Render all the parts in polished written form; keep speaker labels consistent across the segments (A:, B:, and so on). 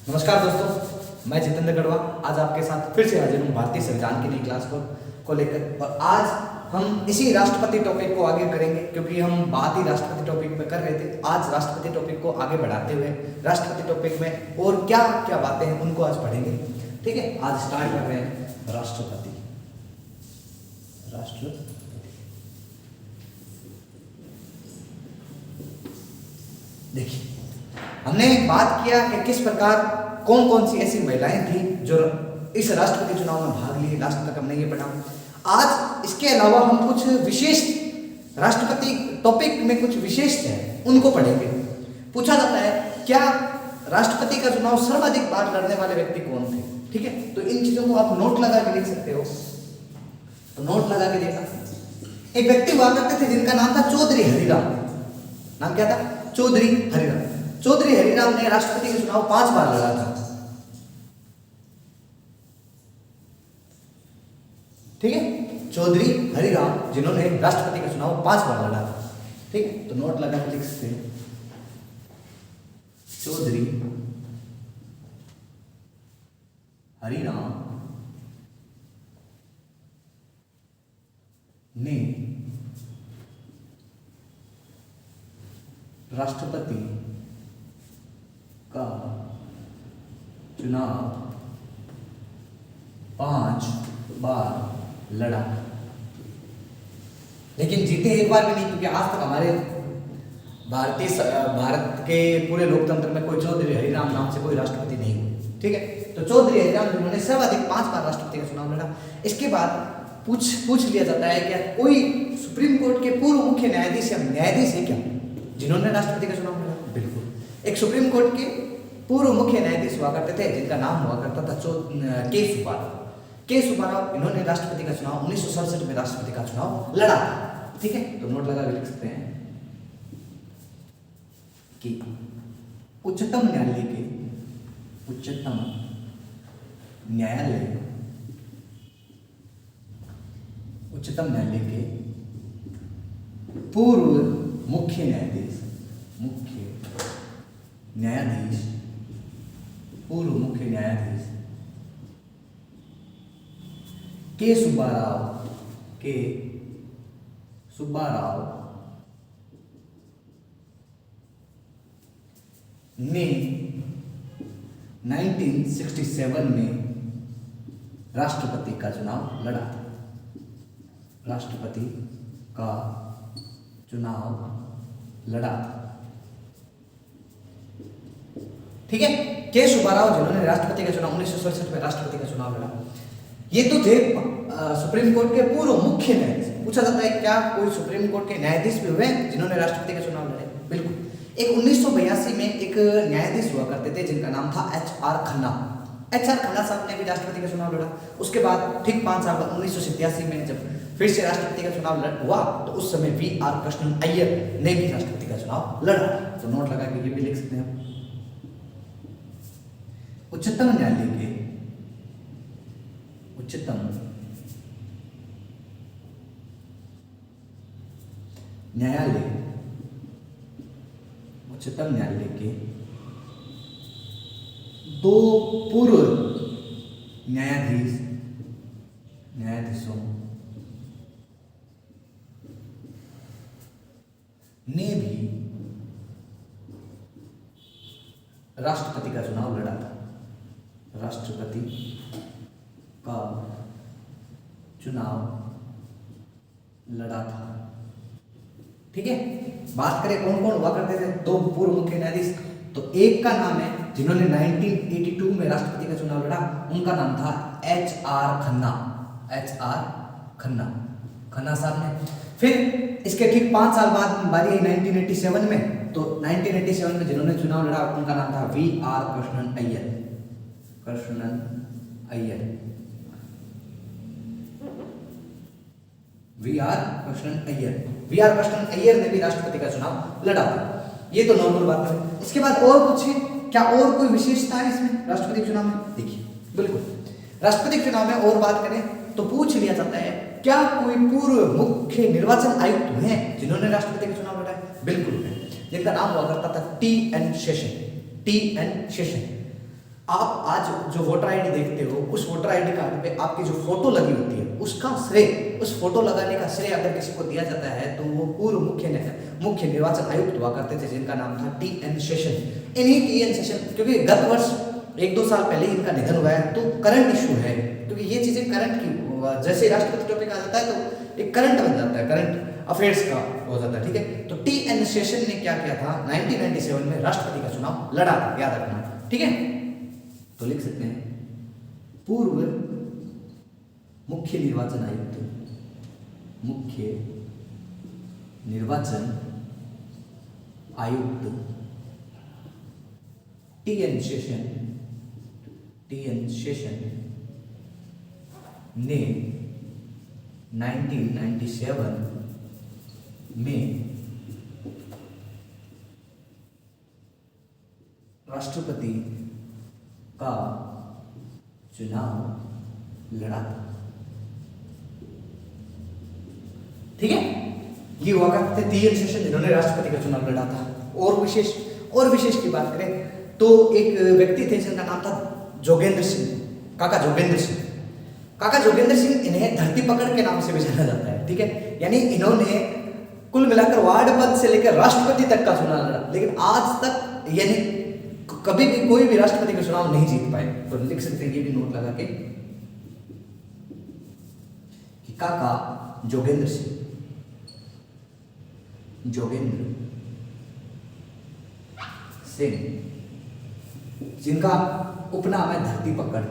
A: नमस्कार दोस्तों, मैं जितेंद्र गढ़वा आज आपके साथ फिर से हाजिर हूँ भारतीय संविधान की नई क्लास को लेकर। और आज हम इसी राष्ट्रपति टॉपिक को आगे करेंगे, क्योंकि हम बात ही राष्ट्रपति टॉपिक पे कर रहे थे। आज राष्ट्रपति टॉपिक को आगे बढ़ाते हुए राष्ट्रपति टॉपिक में और क्या क्या बातें हैं उनको आज पढ़ेंगे। ठीक है, आज स्टार्ट कर रहे हैं राष्ट्रपति। देखिए, हमने बात किया कि किस प्रकार कौन कौन सी ऐसी महिलाएं थी जो इस राष्ट्रपति चुनाव में भाग लिए। लास्ट तक हमने ये पढ़ा। आज इसके अलावा हम कुछ विशेष राष्ट्रपति टॉपिक में कुछ विशेष है उनको पढ़ेंगे। पूछा जाता है क्या राष्ट्रपति का चुनाव सर्वाधिक बार लड़ने वाले व्यक्ति कौन थे। ठीक है, तो इन चीजों को आप नोट लगा के लिख सकते हो। तो नोट लगा के देखा, एक व्यक्ति हुआ करते थे जिनका नाम था चौधरी हरिराम। नाम क्या था? चौधरी हरिराम। चौधरी हरिराम ने राष्ट्रपति का चुनाव 5 बार लड़ा था। ठीक है, चौधरी हरिराम जिन्होंने राष्ट्रपति का चुनाव 5 बार लड़ा था। ठीक है, तो नोट लगा के लिख सकते हैं, चौधरी हरिराम ने राष्ट्रपति का चुनाव 5 बार लड़ा, लेकिन जीते एक बार भी नहीं, क्योंकि आज तक हमारे भारत के पूरे लोकतंत्र में कोई चौधरी हरिराम नाम से कोई राष्ट्रपति नहीं हुआ। ठीक है, तो चौधरी हरिराम जिन्होंने सर्वाधिक 5 बार राष्ट्रपति का चुनाव लड़ा। इसके बाद पूछ लिया जाता है क्या कोई सुप्रीम कोर्ट के पूर्व मुख्य न्यायाधीश या न्यायाधीश है क्या जिन्होंने राष्ट्रपति का चुनाव लड़ा? बिल्कुल, एक सुप्रीम कोर्ट के पूर्व मुख्य न्यायाधीश हुआ करते थे जिनका नाम हुआ करता था के सुब्बाराव। इन्होंने राष्ट्रपति का चुनाव 1967 में राष्ट्रपति का चुनाव लड़ा था। ठीक है, तो नोट लगा के लिख सकते हैं कि उच्चतम न्यायालय के पूर्व मुख्य न्यायाधीश के सुब्बाराव ने 1967 में राष्ट्रपति का चुनाव लड़ा था। ठीक है, के सुब्बाराव जिन्होंने राष्ट्रपति का चुनाव 1967 में राष्ट्रपति का चुनाव लड़ा, ये तो थे सुप्रीम कोर्ट के पूर्व मुख्य न्यायाधीश। पूछा जाता है क्या कोई सुप्रीम कोर्ट के न्यायाधीश भी हुए जिन्होंने राष्ट्रपति का चुनाव लड़े? बिल्कुल, एक 1982 में एक न्यायाधीश हुआ करते थे जिनका नाम था HR खन्ना साहब ने भी राष्ट्रपति का चुनाव लड़ा। उसके बाद ठीक 5 साल बाद 1987 में जब फिर से राष्ट्रपति का चुनाव हुआ तो उस समय VR कृष्णन अय्यर ने भी राष्ट्रपति का चुनाव लड़ा। तो नोट लगा के ये भी लिख सकते हैं। उच्चतम न्यायालय के 2 पूर्व न्यायाधीशों ने भी राष्ट्रपति का चुनाव लड़ा था। ठीक है, बात करें कौन कौन हुआ करते थे 2 पूर्व मुख्य न्यायाधीश, तो एक का नाम है जिन्होंने 1982 में राष्ट्रपति का चुनाव लड़ा, उनका नाम था HR खन्ना साहब ने। फिर इसके ठीक 5 साल बाद बारी आई 1987 में, तो 1987 में जिन्होंने चुनाव लड़ा उनका नाम था VR कृष्णन अय्यर। VR कृष्णन अय्यर ने भी राष्ट्रपति का चुनाव लड़ा था। ये तो नॉर्मल बात है। इसके बाद और कुछ है क्या, और कोई विशेषता है इसमें राष्ट्रपति चुनाव में? देखिए, बिल्कुल, राष्ट्रपति चुनाव में और बात करें तो पूछ लिया जाता है क्या कोई पूर्व मुख्य निर्वाचन आयुक्त हुए हैं जिन्होंने राष्ट्रपति का चुनाव लड़ा है? बिल्कुल है, जिनका नाम हुआ करता था TN शेषन। आप आज जो वोटर आईडी देखते हो, उस वोटर आईडी कार्ड पे आपकी जो फोटो लगी होती है, उसका श्रेय, उस फोटो लगाने का श्रेय अगर किसी को दिया जाता है तो वो पूर्व मुख्य निर्वाचन आयुक्त हुआ करते थे, जिनका नाम था टी.एन. शेषन। इन्हीं टी.एन. शेषन, क्योंकि गत वर्ष 1-2 साल पहले ही इनका निधन हुआ है, तो करंट इशू है, क्योंकि ये चीजें करंट की, जैसे राष्ट्रपति टॉपिक आ जाता है तो एक करंट बन जाता है, करंट अफेयर्स का हो जाता है, ठीक है। तो टी.एन. शेषन ने क्या किया था, 1997 में राष्ट्रपति का चुनाव लड़ा था, याद रखना, ठीक है। तो लिख सकते हैं पूर्व मुख्य निर्वाचन आयुक्त, मुख्य निर्वाचन आयुक्त टी.एन. शेषन ने 1997 में राष्ट्रपति का चुनाव लड़ा था, ठीक है। ये हुआ करते टी.एन. शेषन, जिन्होंने राष्ट्रपति का चुनाव लड़ा था। और विशेष की बात करें तो एक व्यक्ति थे जिनका नाम था जोगेंद्र सिंह, काका जोगेंद्र सिंह। काका जोगेंद्र सिंह, इन्हें धरती पकड़ के नाम से भी जाना जाता है, ठीक है। यानी इन्होंने कुल मिलाकर वार्ड पद से लेकर राष्ट्रपति तक का चुनाव लड़ा, लेकिन आज तक यानी कभी भी कोई भी राष्ट्रपति का चुनाव नहीं जीत पाए। तो लिख सकते हैं ये भी नोट लगा के कि काका जोगेंद्र सिंह, जिनका उपनाम है धरती पकड़,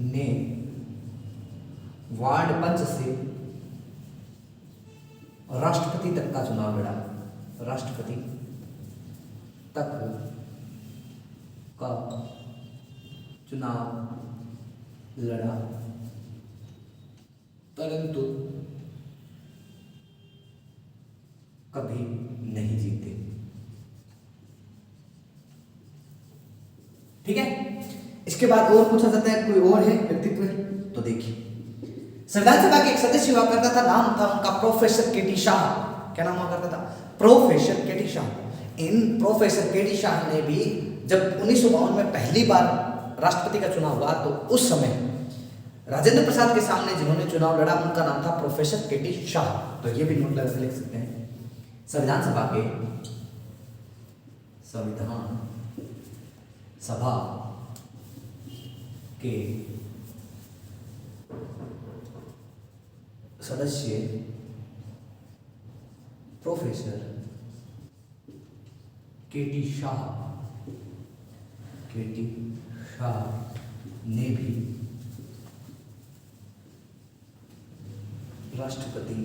A: ने वार्ड पंच से राष्ट्रपति तक का चुनाव लड़ा, राष्ट्रपति तक का चुनाव लड़ा, परंतु कभी नहीं जीते, ठीक है। इसके बाद और पूछा जाता है कोई और है व्यक्तित्व, तो देखिए संविधान सभा के एक सदस्य हुआ करता था, नाम था उनका प्रोफेसर के.टी. शाह। क्या नाम हुआ करता था? Professor K T. शाह। इन प्रोफेसर के.टी. शाह ने भी जब 1952 में पहली बार राष्ट्रपति का चुनाव हुआ, तो उस समय राजेंद्र प्रसाद के सामने जिन्होंने चुनाव लड़ा, उनका नाम था प्रोफेसर के.टी. शाह। तो ये भी नोट लगा लिख सकते हैं। संविधान सभा के सदस्य प्रोफेसर के.टी. शाह ने भी राष्ट्रपति का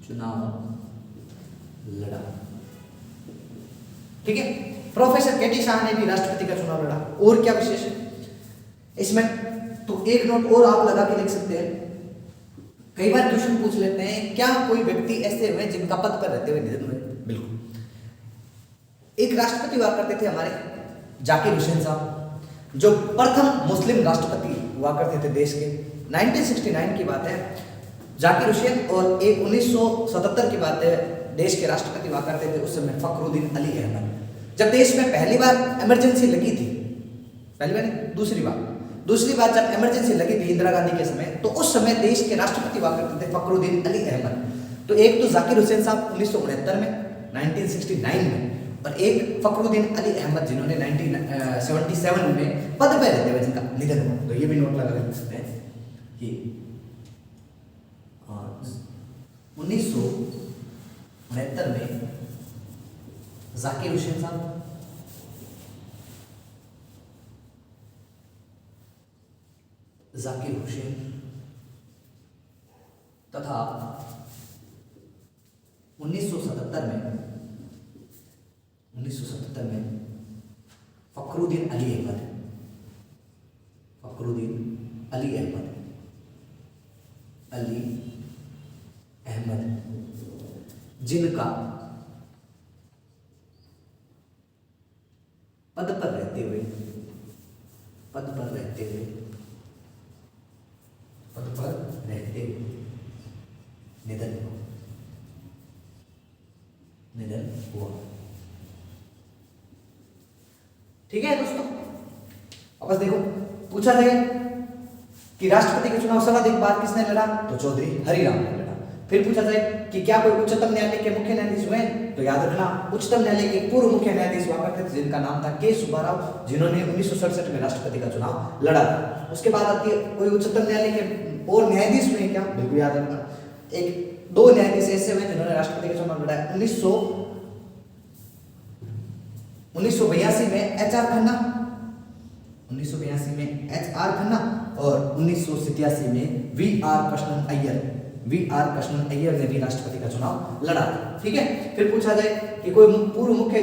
A: चुनाव लड़ा, ठीक है। Professor K T. शाह ने भी राष्ट्रपति का चुनाव लड़ा। और क्या विशेष है इसमें, तो एक नोट और आप लगा के लिख सकते हैं। कई बार क्वेश्चन पूछ लेते हैं, क्या कोई व्यक्ति ऐसे हुए जिनका पद पर रहते हुए निधन हुए? बिल्कुल। एक राष्ट्रपति हुआ करते थे हमारे जाकिर हुसैन साहब, जो प्रथम मुस्लिम राष्ट्रपति हुआ करते थे देश के। 1969 की बात है, जाकिर हुसैन। और एक 1977 की बात है, देश के राष्ट्रपति हुआ करते थे उस समय फखरुद्दीन अली अहमद। जब देश में पहली बार इमरजेंसी लगी थी, पहली बार नहीं, दूसरी बार जब इमरजेंसी लगी थी इंदिरा गांधी के समय, तो उस समय देश के राष्ट्रपति हुआ करते थे फखरुद्दीन अली अहमद। तो एक तो जाकिर हुसैन साहब 1969 में, 1969 में, और एक फखरुद्दीन अली अहमद जिन्होंने 1977 में पद पर रहते हुए जिनका निधन हुआ। तो ये भी नोट लगा सकते हैं कि 1969 में जाकिर हुसैन साहब, तथा 1977 में फखरुद्दीन अली अहमद जिनका पद पर रहते हुए निधन हुआ। हुआ। ठीक है दोस्तों, अब बस देखो, पूछा जाए कि राष्ट्रपति के चुनाव सर्वाधिक बार किसने लड़ा, तो चौधरी हरिराम ने लड़ा। फिर पूछा जाए कि क्या कोई उच्चतम न्यायालय के मुख्य न्यायाधीश हुए, तो याद रखना उच्चतम न्यायालय के पूर्व मुख्य न्यायाधीश हुआ करते थे जिनका नाम था के सुब्बाराव, जिन्होंने 1967 में राष्ट्रपति का चुनाव लड़ा था। उसके बाद आती है कोई उच्चतम न्यायालय के और न्यायाधीश हुए क्या, बिल्कुल याद रखना, एक दो न्यायाधीश ऐसे हुए जिन्होंने राष्ट्रपति का चुनाव लड़ा है। 1982 में एच.आर. खन्ना, 1982 में एच.आर. खन्ना और 1987 में वी.आर. कृष्णन अय्यर, वी.आर. कृष्णन अय्यर ने भी राष्ट्रपति का चुनाव लड़ा था। ठीक है, फिर पूछा जाए कि कोई पूर्व मुख्य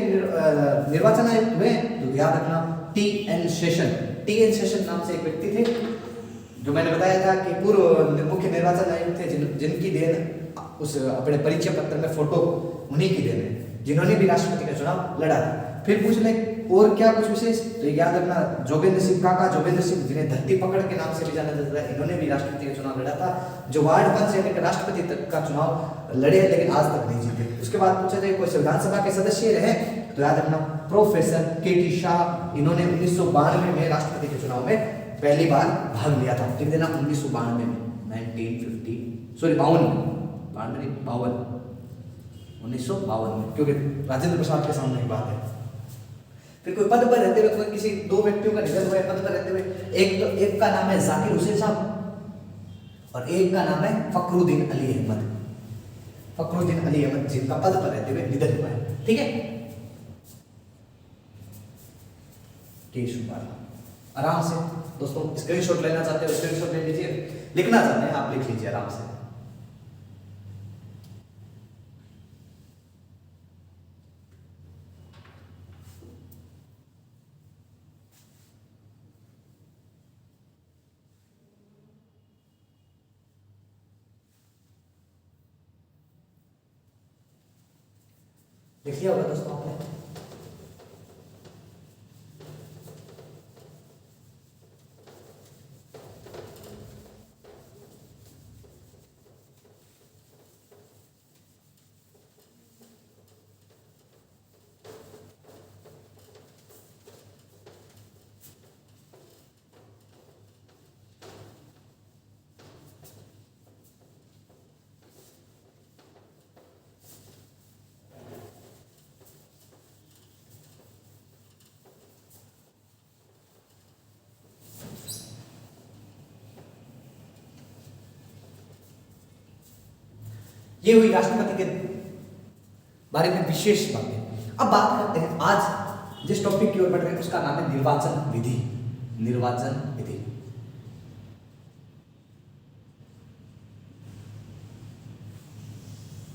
A: निर्वाचन आयुक्त हुए, तो याद रखना टी.एन. शेषन, टी.एन. शेषन नाम से एक व्यक्ति थे जो मैंने बताया था कि पूर्व मुख्य निर्वाचन आयुक्त थे, जिनकी देन उस अपने परिचय पत्र में फोटो उन्हीं की देन है, जिन्होंने भी राष्ट्रपति का चुनाव लड़ा था। फिर पूछ ले और क्या कुछ विशेष, तो याद रखना जोगेंद्र सिंह काका, जोगेंद्र सिंह जिन्हें धरती पकड़ के नाम से भी जाना जाता है, इन्होंने भी राष्ट्रपति का चुनाव लड़ा था, जो वार्ड 1 से लेकर राष्ट्रपति तक का चुनाव लड़े लेकिन आज तक नहीं जीते। उसके बाद पूछा जाए कोई विधानसभा के सदस्य रहे, तो याद रखना प्रोफेसर के.टी. शाह, इन्होंने 1992 में राष्ट्रपति के चुनाव में पहली बार भाग लिया था। लिख देना 1992 में, 1952 में, क्योंकि राजेंद्र प्रसाद के सामने की बात है। फिर कोई पद पर रहते हुए, कोई किसी दो व्यक्तियों का निधन हुआ है पद पर रहते हुए, एक का नाम है जाकिर हुसैन साहब और एक का नाम है फखरुद्दीन अली अहमद, फखरुद्दीन अली अहमद जिनका पद पर रहते हुए निधन हुआ है। ठीक है, आराम से दोस्तों स्क्रीनशॉट लेना चाहते हो स्क्रीनशॉट ले लीजिए, लिखना चाहते हैं आप लिख लीजिए आराम से। लिख लिया होगा दोस्तों आपने। ये हुई राष्ट्रपति के बारे में विशेष बातें। अब बात करते हैं आज जिस टॉपिक की ओर बढ़ रहे हैं उसका नाम है निर्वाचन विधि। निर्वाचन विधि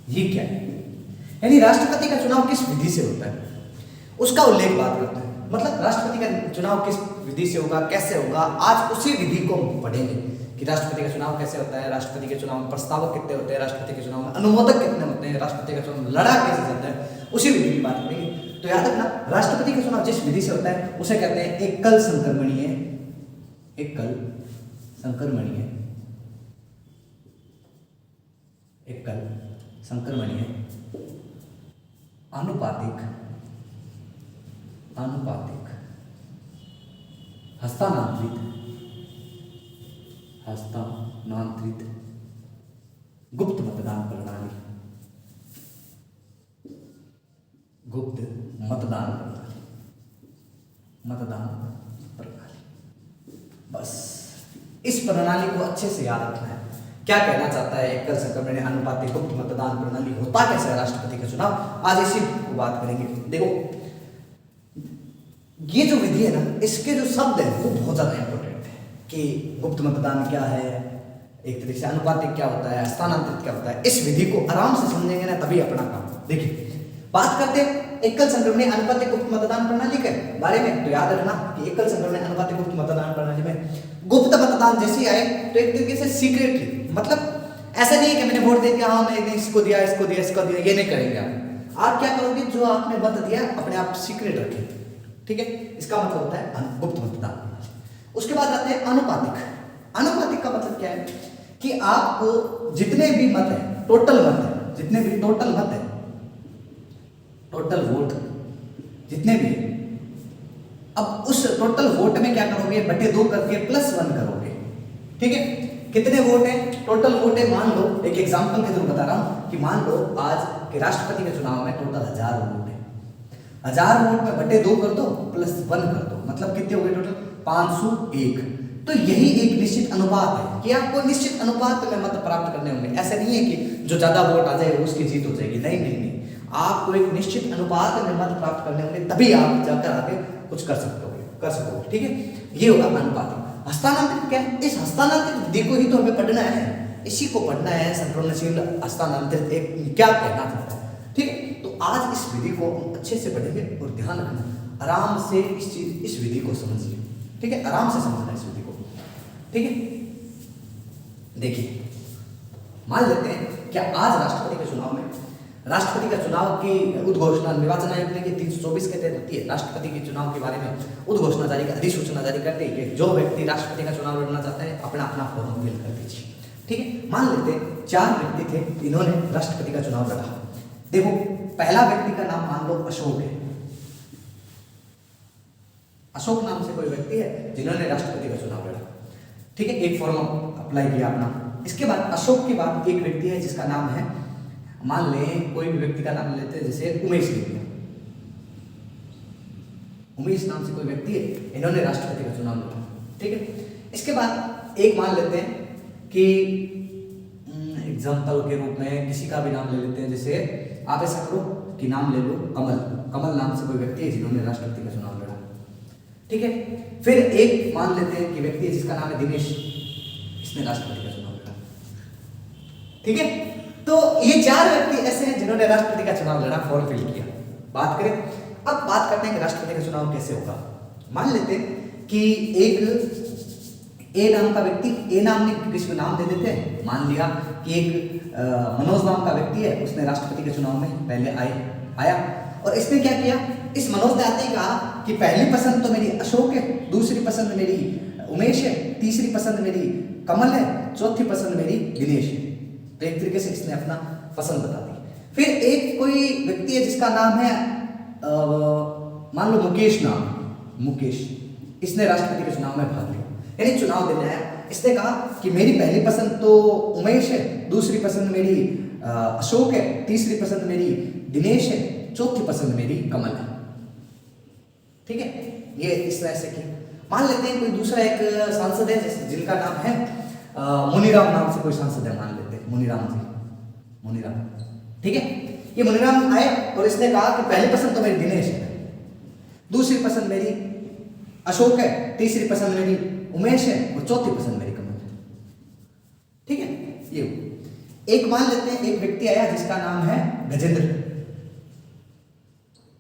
A: ये क्या है, यानी राष्ट्रपति का चुनाव किस विधि से होता है उसका उल्लेख बात करते हैं। मतलब राष्ट्रपति का चुनाव किस विधि से होगा, कैसे होगा, आज उसी विधि को पढ़ेंगे कि राष्ट्रपति का चुनाव कैसे होता है, राष्ट्रपति के चुनाव में प्रस्तावक कितने होते हैं, राष्ट्रपति के चुनाव में अनुमोदक कितने होते हैं, राष्ट्रपति का चुनाव लड़ा कैसे जाता है, उसी विधि की बात करेंगे। तो याद रखना राष्ट्रपति का चुनाव जिस विधि से होता है उसे कहते हैं एकल संक्रमणीय, एकल संक्रमणीय, एकल संक्रमणीय, आनुपातिक, आनुपातिक, हस्तांतरित, हस्तांतरित गुप्त मतदान प्रणाली, गुप्त मतदान प्रणाली, मतदान प्रणाली। बस इस प्रणाली को अच्छे से याद रखना है। क्या कहना चाहता है एकल संक्रमणीय आनुपातिक गुप्त मतदान प्रणाली, होता कैसे है राष्ट्रपति का चुनाव, आज इसी को बात करेंगे। देखो ये जो विधि है ना, इसके जो शब्द है वो बहुत ज्यादा इंपॉर्टेंट है कि गुप्त मतदान क्या है, एक तरीके से अनुपातिक क्या होता है, स्थानांतरित क्या होता है। इस विधि को आराम से समझेंगे ना तभी अपना काम। देखिए बात करते हैं एकल संक्रमणीय अनुपातिक गुप्त मतदान प्रणाली के बारे में। तो याद रखना कि एकल संक्रमणीय अनुपातिक गुप्त मतदान प्रणाली में गुप्त मतदान जैसे आए तो एक तरीके से सीक्रेटली, मतलब ऐसा नहीं है कि मैंने वोट दे दिया, हाँ मैंने इसको दिया इसको दिया इसको दिया, ये नहीं करेंगे आप क्या करोगे, जो आपने मत दिया अपने आप सीक्रेट रखें। ठीक है, इसका मतलब होता है गुप्त मतदान। उसके बाद आते हैं अनुपातिक। अनुपातिक का मतलब क्या है कि आपको जितने भी मत है, टोटल मत है, जितने भी टोटल मत है, टोटल वोट जितने भी हैं, अब उस टोटल वोट में क्या करोगे, बटे 2 करके +1 करोगे। ठीक है, कितने वोट हैं, टोटल वोट है, मान लो एक एग्जांपल के थ्रू बता रहा हूं कि मान लो आज के राष्ट्रपति के चुनाव में टोटल 1000 वोट है। 1000 वोट में बटे 2 कर दो +1 कर दो, मतलब कितने हो गए टोटल 501। तो यही एक निश्चित अनुपात है कि आपको निश्चित अनुपात में मत प्राप्त करने होंगे। ऐसा नहीं है कि जो ज्यादा वोट आ जाए उसकी जीत हो जाएगी, नहीं नहीं नहीं, आपको एक निश्चित अनुपात में मत प्राप्त करने होंगे, तभी आप जाकर आगे कुछ कर सकोगे। ठीक है, ये होगा अनुपात। हस्तांतरित क्या है, इस हस्तांतरित विधि को ही तो हमें पढ़ना है, इसी को पढ़ना है, संक्रमणशील हस्तांतरित एक क्या कहना चाहता है। ठीक है, तो आज इस विधि को हम अच्छे से पढ़ेंगे और ध्यान रखना, आराम से इस विधि को समझिए। ठीक है, आराम से समझना इस विधि को। ठीक है, देखिए मान लेते हैं क्या आज राष्ट्रपति के चुनाव में, राष्ट्रपति का चुनाव की उद्घोषणा निर्वाचन आयोग ने 324 के तहत होती है। राष्ट्रपति के चुनाव के बारे में उद्घोषणा जारी कर, अधिसूचना जारी करते हैं कि जो व्यक्ति राष्ट्रपति का चुनाव लड़ना चाहता है अपना अपना फॉर्म फिल कर दीजिए। ठीक है, मान लेते हैं 4 व्यक्ति थे, इन्होंने राष्ट्रपति का चुनाव लड़ा। देखो पहला व्यक्ति का नाम मान लो अशोक है, अशोक नाम से कोई व्यक्ति है जिन्होंने राष्ट्रपति का चुनाव लड़ा। ठीक है, एक फॉर्म अप्लाई किया अपना। इसके बाद अशोक के बाद एक व्यक्ति है जिसका नाम है, मान लें कोई भी व्यक्ति का नाम लेते हैं, जैसे उमेश ले लिया, उमेश नाम से कोई व्यक्ति है, इन्होंने राष्ट्रपति का चुनाव लड़ा। ठीक है, इसके बाद एक मान लेते हैं कि एग्जाम्पल के रूप में किसी का भी नाम ले लेते हैं, जैसे आप ऐसा करो कि नाम ले लो कमल, कमल नाम से कोई व्यक्ति है जिन्होंने राष्ट्रपति का चुनाव लड़ा। ठीक है, फिर एक मान लेते हैं कि व्यक्ति है जिसका नाम है दिनेश, इसने राष्ट्रपति का चुनाव लड़ा। ठीक है, तो ये 4 व्यक्ति ऐसे हैं जिन्होंने राष्ट्रपति का चुनाव लड़ा, फॉर्म फिल किया। बात करें, अब बात करते हैं कि राष्ट्रपति का चुनाव कैसे होगा। मान लेते हैं कि एक ए नाम का व्यक्ति, ए नाम ने किसी को नाम दे देते हैं, मान लिया कि एक मनोज नाम का व्यक्ति है, उसने राष्ट्रपति के चुनाव में पहले आया और इसने क्या किया, इस मनोज ने आते ही कहा कि पहली पसंद तो मेरी अशोक है, दूसरी पसंद मेरी उमेश है, तीसरी पसंद मेरी कमल है, चौथी पसंद मेरी दिनेश है। तो एक तरीके से इसने अपना पसंद बता दी। फिर एक कोई व्यक्ति है जिसका नाम है मान लो मुकेश नाम, मुकेश, इसने राष्ट्रपति के चुनाव में भाग लिया, यानी चुनाव देने आया। इसने कहा कि मेरी पहली पसंद तो उमेश है, दूसरी पसंद मेरी अशोक है, तीसरी पसंद मेरी दिनेश है, चौथी पसंद मेरी कमल है। ठीक है, ये इस तरह से किया। मान लेते हैं कोई दूसरा एक सांसद है जिनका नाम है मुनीराम नाम से कोई सांसद है, मान लेते हैं मुनीराम जी, मुनीराम। ठीक है, ये मुनीराम आए और इसने कहा कि पहली पसंद तो मेरी दिनेश है, दूसरी पसंद मेरी अशोक है, तीसरी पसंद मेरी उमेश है और चौथी पसंद मेरी कमल है। ठीक है, ये एक मान लेते हैं एक व्यक्ति आया जिसका नाम है गजेंद्र,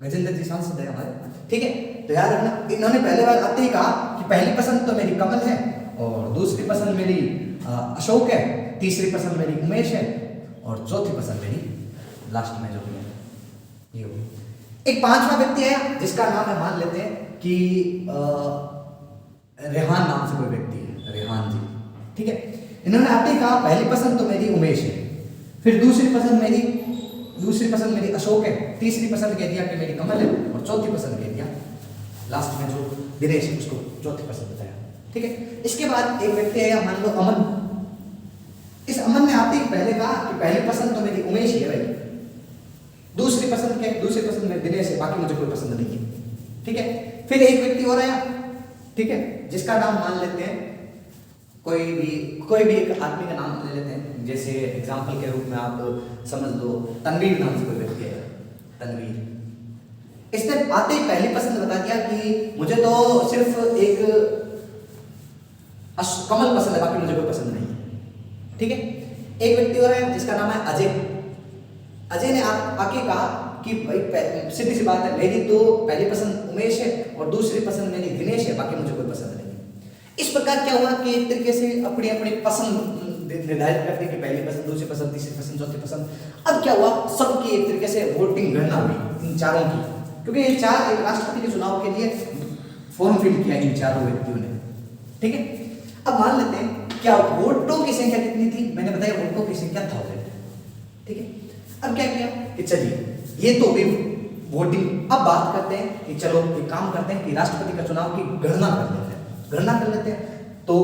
A: गजेंद्र जी सांसद है हमारे। ठीक है, तो याद रखना, इन्होंने पहले बार आते ही कहा कि पहली पसंद तो मेरी कमल है और दूसरी पसंद मेरी अशोक है, तीसरी पसंद मेरी उमेश है और चौथी पसंद मेरी लास्ट में जो भी है ये हो। एक 5वां व्यक्ति आया जिसका नाम है, मान लेते हैं कि रेहान नाम से कोई व्यक्ति है, रेहान जी। ठीक है, इन्होंने आते ही कहा पहली पसंद तो मेरी उमेश है, फिर दूसरी पसंद मेरी अशोक है, तीसरी पसंद कह दिया कि मेरी कमल है और चौथी पसंद कह दिया लास्ट में जो दिनेश है उसको चौथी पसंद बताया। ठीक है, इसके बाद एक व्यक्ति आया, मान लो अमन। इस अमन ने आते ही पहले कहा कि पहली पसंद तो मेरी उमेश है भाई, दूसरी पसंद मेरी दिनेश है, बाकी मुझे कोई पसंद नहीं है। ठीक है, फिर एक व्यक्ति और आया, ठीक है, जिसका नाम मान लेते हैं कोई भी एक आदमी का नाम ले लेते हैं, जैसे एग्जाम्पल के रूप में आप समझ लो तनवीर नाम से कोई व्यक्ति है, तनवीर। इसने आते ही पहली पसंद बता दिया कि मुझे तो सिर्फ एक कमल पसंद है, बाकी मुझे कोई पसंद नहीं है। ठीक है, एक व्यक्ति और है जिसका नाम है अजय। अजय ने आके कहा कि भाई सीधी सी बात है, मेरी तो पहली पसंद उमेश है और दूसरी पसंद मेरी दिनेश है, बाकी मुझे कोई पसंद नहीं है। इस प्रकार क्या हुआ कि एक तरीके से अपनी अपनी पसंद निर्धारित करते कि पहली पसंद, दूसरी पसंद, तीसरी पसंद, चौथी पसंद। अब क्या हुआ, सबकी एक तरीके से वोटिंग गणना हुई इन चारों की, क्योंकि ये 4 एक राष्ट्रपति के चुनाव के लिए फॉर्म फिल किया इन चारों व्यक्तियों ने। ठीक है, अब मान लेते हैं क्या वोटों की संख्या कितनी थी, मैंने बताया वोटों की संख्या 1000। ठीक है, अब क्या किया कि चलिए ये तो भी वोटिंग। अब बात करते हैं कि चलो एक काम करते हैं कि राष्ट्रपति का चुनाव की गणना कर लेते हैं, गणना कर लेते हैं। तो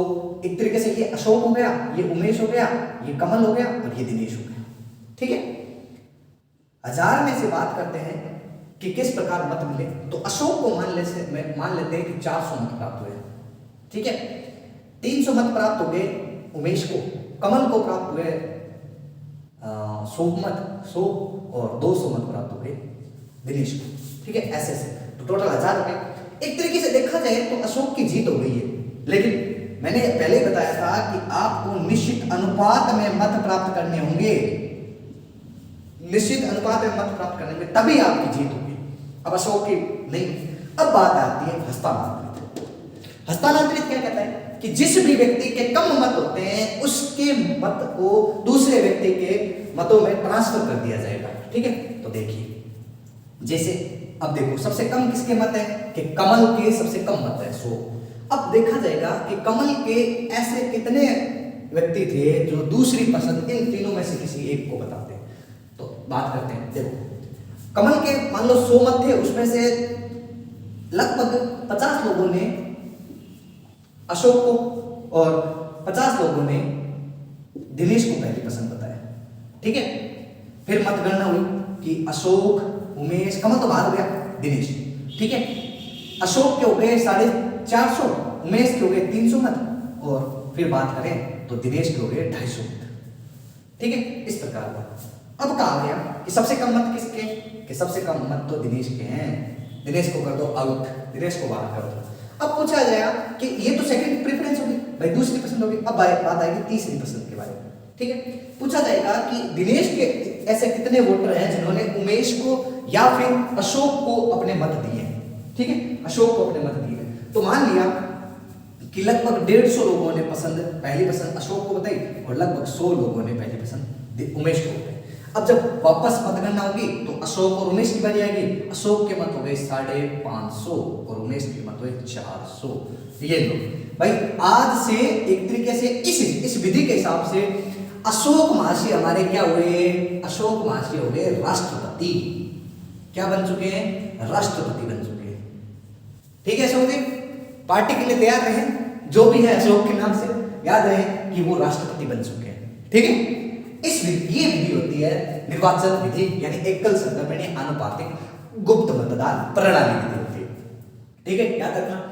A: एक तरीके से ये अशोक हो गया, ये उमेश हो गया, ये कमल हो गया और ये दिनेश हो गया। ठीक है, 1000 में से बात करते हैं कि किस प्रकार मत मिले। तो अशोक को मान लेते हैं कि 400 मत प्राप्त हुए। ठीक है, 300 मत प्राप्त हो गए उमेश को, कमल को प्राप्त हुए 100 और 200 मत प्राप्त हो गए दिनेश को। ठीक है, ऐसे तो टोटल 1000 हो गए। एक तरीके से देखा जाए तो अशोक की जीत हो गई है, लेकिन मैंने पहले बताया था कि आपको निश्चित अनुपात में मत प्राप्त करने होंगे, निश्चित अनुपात में मत प्राप्त करने में तभी आपकी जीत होगी। अब अशोक की नहीं। अब बात आती है हस्तांतरित। हस्तांतरित क्या कहता है कि जिस भी व्यक्ति के कम मत होते हैं उसके मत को दूसरे व्यक्ति के मतों में ट्रांसफर कर दिया जाएगा। ठीक है, तो देखिए जैसे अब देखो सबसे कम किसके मत है कि कमल के सबसे कम मत है 100। अब देखा जाएगा कि कमल के ऐसे कितने व्यक्ति थे जो दूसरी पसंद इन तीनों में से किसी एक को बताते हैं। तो बात करते हैं, देखो कमल के मान लो 100 मत थे, उसमें से लगभग 50 लोगों ने अशोक को और 50 लोगों ने दिनेश को पहली पसंद बताया। ठीक है, फिर मतगणना हुई कि अशोक, उमेश, कमल तो बाहर हो गया, दिनेश। ठीक है, अशोक के हो गए 450, उमेश के हो गए 300 मत और फिर बात करें तो दिनेश के हो गए 250 मत। ठीक है, इस प्रकार का। अब कहा गया कि सबसे कम मत किसके, कि सबसे कम मत तो दिनेश के हैं, दिनेश को कर दो आउट, दिनेश को बाहर कर दो। अब पूछा जाएगा कि ये तो सेकंड प्रेफरेंस होगी भाई, दूसरी पसंद होगी। अब बात आएगी तीसरी पसंद के बारे में। ठीक है, पूछा जाएगा कि दिनेश के ऐसे कितने वोटर हैं जिन्होंने उमेश को या फिर अशोक को अपने मत दिए। ठीक है, अशोक को अपने मत दिए। तो मान लिया कि लगभग 150 लोगों ने पहली पसंद अशोक को बताई और लगभग 100 लोगों ने पहली पसंद उमेश को बताई। अब जब वापस मतगणना होगी तो अशोक और उमेश की बारी आएगी। अशोक के मत हो गए 550 और उमेश के मत हुए 400। ये लो भाई, आज से एक तरीके से इस विधि के हिसाब से अशोक महर्षि हमारे क्या हुए, अशोक महर्षि हो गए राष्ट्रपति। क्या बन चुके हैं, राष्ट्रपति बन चुके हैं। ठीक है अशोक जी, पार्टी के लिए तैयार रहे, जो भी है अशोक के नाम से याद रहे कि वो राष्ट्रपति बन चुके हैं। ठीक है, ये विधि होती है निर्वाचन विधि, यानी एकल संक्रमणीय आनुपातिक गुप्त मतदान प्रणाली विधि होती है। ठीक है, याद रखना।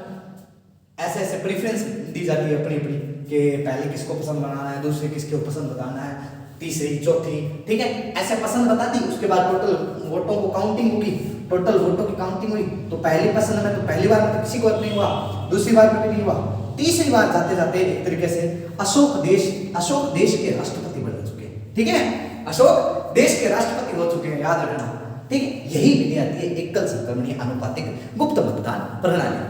A: ऐसे प्रेफरेंस दी जाती है अपनी अपनी कि पहले किसको पसंद बनाना है, दूसरे किसको पसंद बताना है, तीसरी, चौथी। ठीक है, ऐसे पसंद बता दी, उसके बाद टोटल वोटों को काउंटिंग होगी, टोटल वोटों की काउंटिंग हुई तो पहली पसंद में तो पहली बार में तो किसी को नहीं हुआ, दूसरी बार में भी नहीं हुआ, तीसरी बार जाते जाते एक तरीके से अशोक देश के राष्ट्रपति बन चुके हैं। ठीक है, अशोक देश के राष्ट्रपति हो चुके हैं, याद रखना। ठीक है, यही विधि आती है एकल संक्रमणीय आनुपातिक गुप्त मतदान प्रणाली।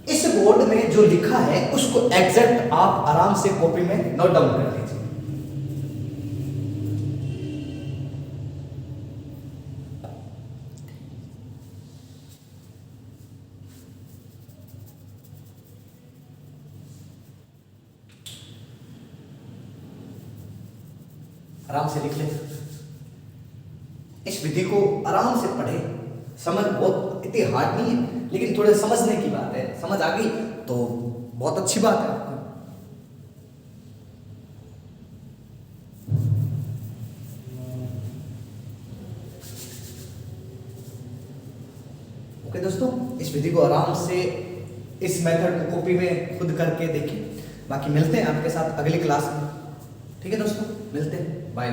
A: इस बोर्ड में जो लिखा है उसको एग्जैक्ट आप आराम से कॉपी में नोट डाउन कर लीजिए। आराम से लिख ले, इस विधि को आराम से पढ़े। समझ बहुत इतनी हार्ड नहीं है, लेकिन थोड़े समझने की बात है। समझ आ गई तो बहुत अच्छी बात है आपको। ओके दोस्तों, इस विधि को आराम से इस मेथड को कॉपी में खुद करके देखिए। बाकी मिलते हैं आपके साथ अगली क्लास में। ठीक है दोस्तों, मिलते हैं, बाय।